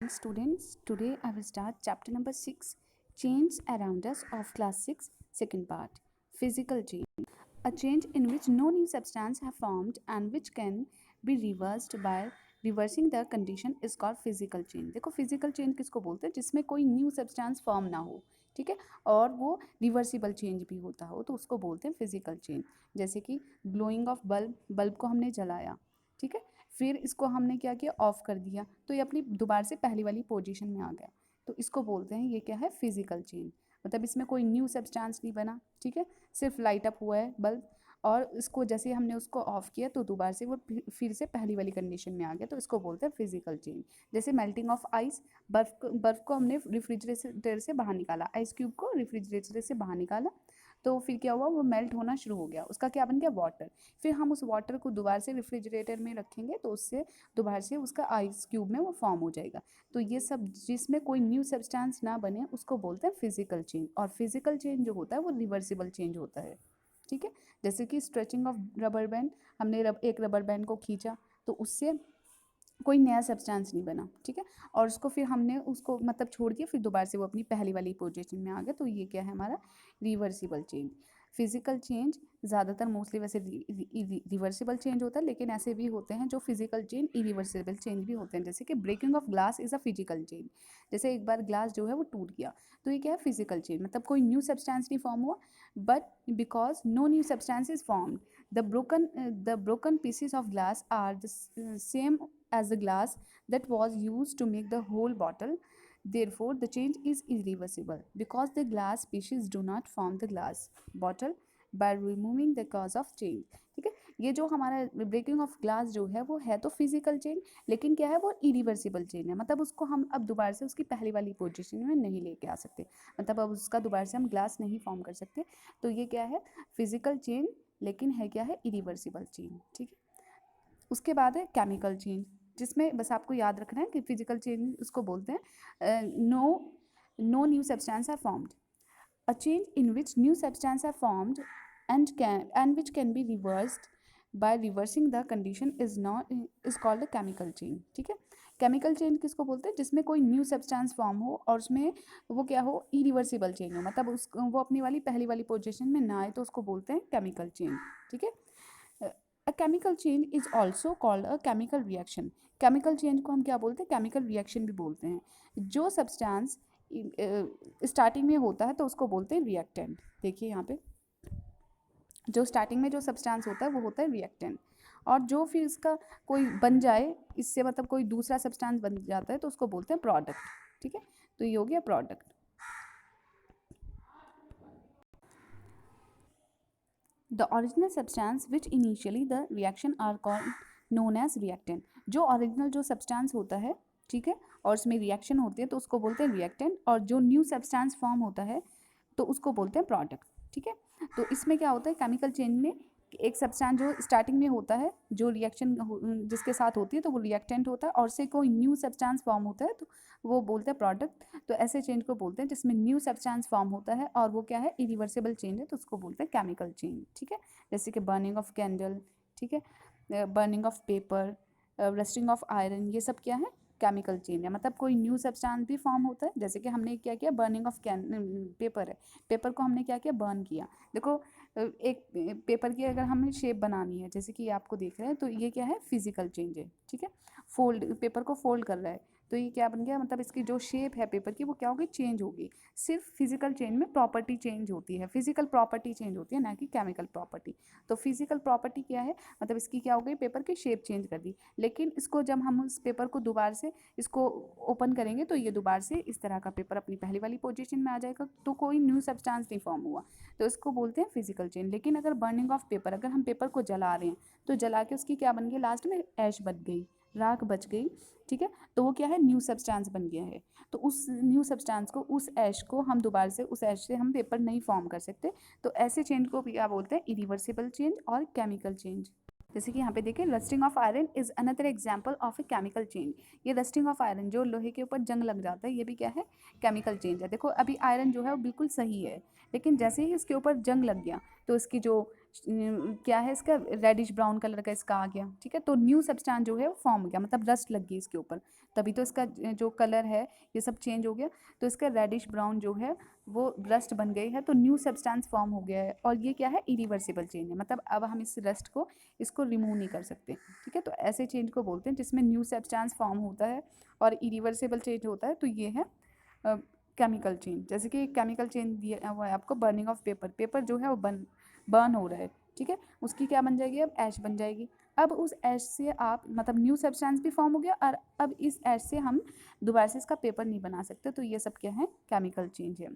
Students, today I will start chapter number 6, Change Around Us of class 6, second part, Physical Change. A change in which no new substance have formed and which can be reversed by reversing the condition is called physical change. देखो physical change किसको बोलते हैं? जिसमें कोई new substance form ना हो, ठीक है, और वो रिवर्सिबल चेंज भी होता हो तो उसको बोलते हैं फिजिकल चेंज। जैसे कि ग्लोइंग ऑफ बल्ब को हमने जलाया, ठीक है, फिर इसको हमने क्या किया, ऑफ कर दिया, तो ये अपनी दोबारा से पहली वाली पोजीशन में आ गया, तो इसको बोलते हैं, ये क्या है, फिजिकल चेंज। मतलब इसमें कोई न्यू सब्सटेंस नहीं बना, ठीक है, सिर्फ लाइट अप हुआ है बल्ब, और इसको जैसे हमने उसको ऑफ किया तो दोबारा से वो फिर से पहली वाली कंडीशन में आ गया, तो इसको बोलते हैं फिजिकल चेंज। जैसे मेल्टिंग ऑफ आइस, बर्फ को हमने रेफ्रिजरेटर से बाहर निकाला, आइस क्यूब को रेफ्रिजरेटर से बाहर निकाला, तो फिर क्या हुआ, वो मेल्ट होना शुरू हो गया, उसका क्या बन गया, वाटर। फिर हम उस वाटर को दोबारा से रेफ्रिजरेटर में रखेंगे तो उससे दोबारा से उसका आइस क्यूब में वो फॉर्म हो जाएगा। तो ये सब जिसमें कोई न्यू सब्सटेंस ना बने उसको बोलते हैं फिजिकल चेंज। और फिजिकल चेंज जो होता है वो रिवर्सिबल चेंज होता है, ठीक है। जैसे कि स्ट्रेचिंग ऑफ रबर बैंड, हमने एक रबर बैंड को खींचा तो उससे कोई नया सब्सटेंस नहीं बना, ठीक है, और उसको फिर हमने उसको मतलब छोड़ दिया, फिर दोबारा से वो अपनी पहली वाली पोजीशन में आ गया, तो ये क्या है, हमारा रिवर्सिबल चेंज। फिजिकल चेंज ज़्यादातर मोस्टली वैसे रिवर्सिबल चेंज होता है, लेकिन ऐसे भी होते हैं जो फिजिकल चेंज इरिवर्सिबल चेंज भी होते हैं। जैसे कि breaking of glass is a physical change. जैसे एक बार ग्लास जो है वो टूट गया, तो ये क्या है, फिजिकल चेंज। मतलब कोई न्यू सब्सटेंस नहीं फॉर्म हुआ, but because no new substance is formed, the broken pieces of glass are the same as the glass that was used to make the whole bottle. Therefore, the change is irreversible because the glass pieces do not form the glass bottle by removing the cause of change. ठीक है, ये जो हमारा breaking of glass जो है वो है तो फिजिकल चेंज, लेकिन क्या है, वो इरिवर्सिबल चेंज है। मतलब उसको हम अब दोबारा से उसकी पहली वाली पोजीशन में नहीं लेके आ सकते, मतलब अब उसका दोबारा से हम ग्लास नहीं फॉर्म कर सकते। तो ये क्या है, फिजिकल चेंज, लेकिन है क्या है, इरिवर्सिबल चेंज, ठीक है। उसके बाद है केमिकल चेंज, जिसमें बस आपको याद रखना है कि फिजिकल चेंज उसको बोलते हैं no new substance are formed, a change in which new substance are formed and which can be reversed by reversing the condition is called a chemical change, ठीक है। केमिकल चेंज किसको बोलते हैं, जिसमें कोई न्यू सब्सटेंस फॉर्म हो और उसमें वो क्या हो, इरिवर्सिबल चेंज हो, मतलब उस वो अपनी वाली पहली वाली पोजीशन में ना आए, तो उसको बोलते हैं केमिकल चेंज, ठीक है। अ chemical change is also called a chemical reaction. Chemical change को हम क्या बोलते हैं, केमिकल रिएक्शन भी बोलते हैं। जो सब्सटेंस स्टार्टिंग में होता है तो उसको बोलते हैं रिएक्टेंट। देखिए यहाँ पे जो स्टार्टिंग में जो सब्सटेंस होता है वो होता है रिएक्टेंट, और जो फिर इसका कोई बन जाए, इससे मतलब कोई दूसरा सब्सटेंस बन जाता है तो उसको बोलते हैं प्रोडक्ट, ठीक है। तो ये हो गया product. The original substance which initially the reaction are called known as reactant। जो ओरिजिनल जो सब्सटेंस होता है, ठीक है, और उसमें रिएक्शन होती है तो उसको बोलते हैं रिएक्टेंट, और जो न्यू सब्सटेंस फॉर्म होता है तो उसको बोलते हैं प्रोडक्ट, ठीक है। तो इसमें क्या होता है, केमिकल चेंज में एक सब्सटेंस जो स्टार्टिंग में होता है, जो रिएक्शन जिसके साथ होती है तो वो रिएक्टेंट होता है, और से कोई न्यू सब्सटेंस फॉर्म होता है तो वो बोलते हैं प्रोडक्ट। तो ऐसे चेंज को बोलते हैं जिसमें न्यू सब्सटेंस फॉर्म होता है और वो क्या है, इरिवर्सिबल चेंज है, तो उसको बोलते हैं केमिकल चेंज, ठीक है। जैसे कि बर्निंग ऑफ कैंडल, ठीक है, burning of paper, rusting of iron, ये सब क्या है, केमिकल चेंज है। मतलब कोई न्यू सब्सटेंस भी फॉर्म होता है, जैसे कि हमने क्या किया, बर्निंग ऑफ पेपर है, पेपर को हमने क्या किया, बर्न किया। देखो एक पेपर की अगर हमें शेप बनानी है, जैसे कि आपको देख रहे हैं, तो ये क्या है, फिजिकल चेंज है, ठीक है। पेपर को फोल्ड कर रहा है तो ये क्या बन गया, मतलब इसकी जो शेप है पेपर की वो क्या होगी, चेंज होगी। सिर्फ फिजिकल चेंज में प्रॉपर्टी चेंज होती है, फिजिकल प्रॉपर्टी चेंज होती है, ना कि केमिकल प्रॉपर्टी। तो फिजिकल प्रॉपर्टी क्या है, मतलब इसकी क्या हो गई, पेपर की शेप चेंज कर दी, लेकिन इसको जब हम उस पेपर को दोबारा से इसको ओपन करेंगे तो ये दोबारा से इस तरह का पेपर अपनी पहली वाली पोजीशन में आ जाएगा, तो कोई न्यू सब्सटेंस नहीं फॉर्म हुआ, तो इसको बोलते हैं फिजिकल चेंज। लेकिन अगर बर्निंग ऑफ पेपर, अगर हम पेपर को जला रहे हैं तो जला के उसकी क्या बन गई, लास्ट में ऐश बच गई, राख बच गई, ठीक है, तो वो क्या है, न्यू सब्सटेंस बन गया है। तो उस न्यू सब्सटेंस को, उस ऐश को हम दोबारा से, उस ऐश से हम पेपर नहीं फॉर्म कर सकते, तो ऐसे चेंज को क्या बोलते हैं, इरिवर्सिबल चेंज और केमिकल चेंज। जैसे कि यहाँ पे देखिए, rusting of iron is another example of A chemical change. ये रस्टिंग ऑफ आयरन, जो लोहे के ऊपर जंग लग जाता है, ये भी क्या है, केमिकल चेंज है। देखो अभी आयरन जो है वो बिल्कुल सही है, लेकिन जैसे ही इसके ऊपर जंग लग गया तो इसकी जो क्या है इसका, रेडिश ब्राउन कलर का इसका आ गया, ठीक है। तो न्यू सब्सटेंस जो है वो फॉर्म हो गया, मतलब रस्ट लग गई इसके ऊपर, तभी तो इसका जो कलर है ये सब चेंज हो गया। तो इसका रेडिश ब्राउन जो है वो रस्ट बन गई है, तो न्यू सब्सटेंस फॉर्म हो गया है। और ये क्या है, इरिवर्सिबल चेंज है, मतलब अब हम इस रस्ट को इसको रिमूव नहीं कर सकते, ठीक है। तो ऐसे चेंज को बोलते हैं जिसमें न्यू सब्सटेंस फॉर्म होता है और इरिवर्सिबल चेंज होता है, तो ये है केमिकल चेंज। जैसे कि केमिकल चेंज दिया हुआ है आपको, बर्निंग ऑफ पेपर, पेपर जो है वो बर्न हो रहा है, ठीक है, उसकी क्या बन जाएगी, अब ऐश बन जाएगी। अब उस ऐश से आप, मतलब न्यू सब्सटेंस भी फॉर्म हो गया, और अब इस ऐश से हम दोबारा से इसका पेपर नहीं बना सकते, तो ये सब क्या है, केमिकल चेंज है।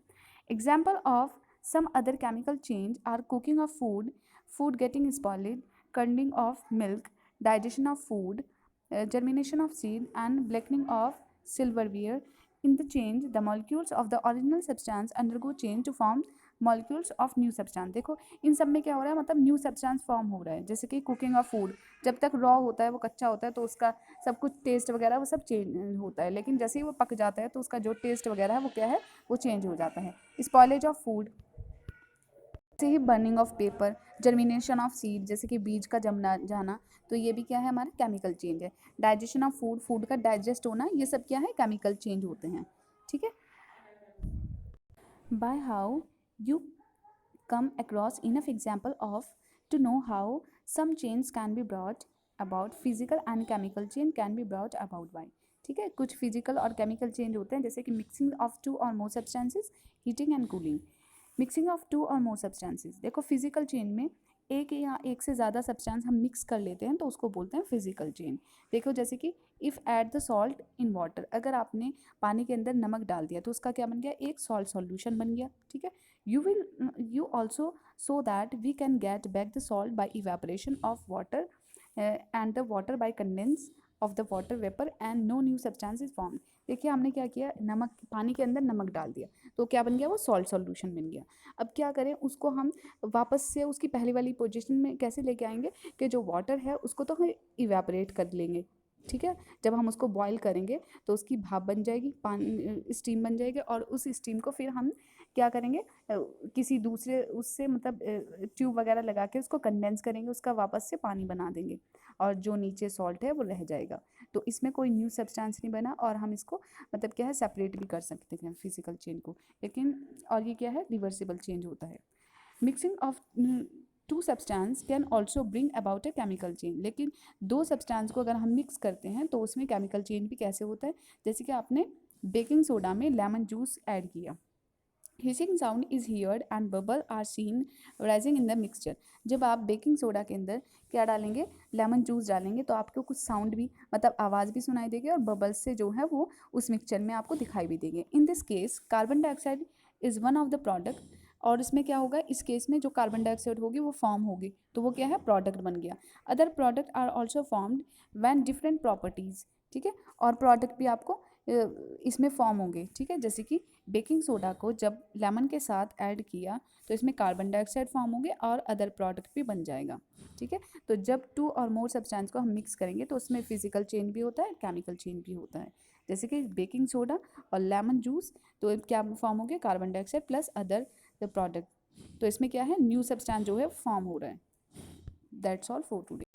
Example of some other chemical change are cooking of food, food getting spoiled, curdling of milk, digestion of food, germination of seed, and blackening of silverware. In the change, the molecules of the original substance undergo change to form molecules of new substance. देखो इन सब में क्या हो रहा है, मतलब new substance form हो रहा है। जैसे कि कुकिंग ऑफ फूड, जब तक रॉ होता है, वो कच्चा होता है, तो उसका सब कुछ टेस्ट वगैरह वो सब चेंज होता है, लेकिन जैसे ही वो पक जाता है तो उसका जो टेस्ट वगैरह है वो क्या है, वो चेंज हो जाता है। स्पॉइलेज ऑफ फूड, से ही burning of paper, germination of seed, जैसे कि बीज का जमना जाना, तो ये भी क्या है, हमारा केमिकल चेंज है। डाइजेशन ऑफ फूड, फूड का डाइजेस्ट होना, ये सब क्या है, केमिकल चेंज होते हैं, ठीक है। By how you come across enough example of to know how some change can be brought about, physical and chemical change can be brought about by, ठीक है। कुछ फिजिकल और केमिकल चेंज होते हैं, जैसे कि mixing of two or more substances, heating and cooling. Mixing of two or more substances, देखो physical change में एक या एक से ज़्यादा सब्सटेंस हम मिक्स कर लेते हैं तो उसको बोलते हैं फिजिकल चेंज। देखो जैसे कि if add the salt in water, अगर आपने पानी के अंदर नमक डाल दिया तो उसका क्या बन गया, एक सॉल्ट सॉल्यूशन बन गया, ठीक है। You also so that we can get back the salt by evaporation of water, and the water by condense of the water vapor and no new substance is formed। देखिए हमने क्या किया, नमक, पानी के अंदर नमक डाल दिया तो क्या बन गया, वो सॉल्ट सॉल्यूशन बन गया। अब क्या करें, उसको हम वापस से उसकी पहले वाली पोजीशन में कैसे लेके आएंगे, कि जो वाटर है उसको तो हम इवेपोरेट कर लेंगे, ठीक है। जब हम उसको बॉईल करेंगे तो उसकी भाप बन जाएगी, पानी स्टीम बन जाएगी, और उस स्टीम को फिर हम क्या करेंगे, किसी दूसरे उससे, मतलब ट्यूब वगैरह लगा के उसको कंडेंस करेंगे, उसका वापस से पानी बना देंगे, और जो नीचे सॉल्ट है वो रह जाएगा। तो इसमें कोई न्यू सब्सटेंस नहीं बना, और हम इसको मतलब क्या है, सेपरेट भी कर सकते हैं फिजिकल चेंज को, लेकिन और ये क्या है, रिवर्सिबल चेंज होता है। Mixing of two substance can also bring about a chemical change, लेकिन दो सब्सटेंस को अगर हम मिक्स करते हैं तो उसमें केमिकल चेंज भी कैसे होता है, जैसे कि आपने बेकिंग सोडा में लेमन जूस ऐड किया, hissing sound is heard and bubble are seen rising in the mixture. जब आप बेकिंग सोडा के अंदर क्या डालेंगे, लेमन जूस डालेंगे, तो आपको कुछ साउंड भी, मतलब आवाज़ भी सुनाई देगी, और बबल्स से जो है वो उस मिक्सचर में आपको दिखाई भी देंगे। In this case carbon dioxide is one of the product, और इसमें क्या होगा, इस केस में जो कार्बन डाइऑक्साइड होगी वो फॉर्म होगी, तो वो क्या है, प्रोडक्ट बन गया। Other product are also formed when different properties, ठीक है, और प्रोडक्ट भी आपको इसमें फॉर्म होंगे, ठीक है। जैसे कि बेकिंग सोडा को जब लेमन के साथ ऐड किया तो इसमें कार्बन डाइऑक्साइड फॉर्म होंगे और अदर प्रोडक्ट भी बन जाएगा, ठीक है। तो जब टू और मोर सब्सटेंस को हम मिक्स करेंगे तो उसमें फिजिकल चेंज भी होता है, केमिकल चेंज भी होता है। जैसे कि बेकिंग सोडा और लेमन जूस, तो क्या फॉर्म हो गया, carbon dioxide plus other product, तो इसमें क्या है, न्यू सब्सटेंस जो है फॉर्म हो रहा है। That's all for today.